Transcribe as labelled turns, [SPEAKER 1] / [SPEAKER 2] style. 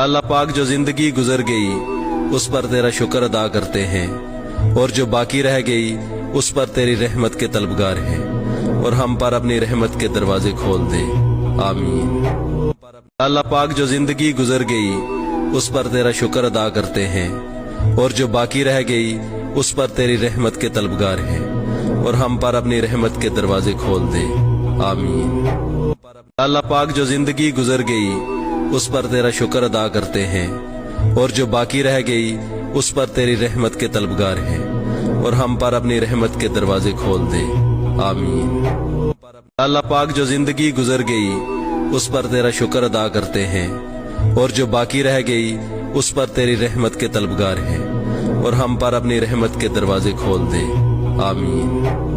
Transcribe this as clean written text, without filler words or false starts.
[SPEAKER 1] अल्लाह पाक जो जिंदगी गुजर गई उस पर तेरा शुक्र अदा करते हैं, और जो बाकी रह गई उस पर तेरी रहमत के तलबगार हैं, और हम पर अपनी रहमत के दरवाजे खोल दे, आमीन। अल्लाह पाक जो जिंदगी गुजर गई उस पर तेरा शुक्र अदा करते हैं, और जो बाकी रह गई उस पर तेरी रहमत के तलबगार हैं, और हम पर अपनी रहमत के दरवाजे खोल दे, आमीन। अल्लाह पाक जो जिंदगी गुजर गई उस पर तेरा शुक्र अदा करते हैं, और जो बाकी रह गई उस पर तेरी रहमत के तलबगार हैं, और हम पर अपनी रहमत के दरवाजे खोल दे, आमीन। अल्लाह पाक जो जिंदगी गुजर गई उस पर तेरा शुक्र अदा करते हैं, और जो बाकी रह गई उस पर तेरी रहमत के तलबगार हैं, और हम पर अपनी रहमत के दरवाजे खोल दे, आमीन।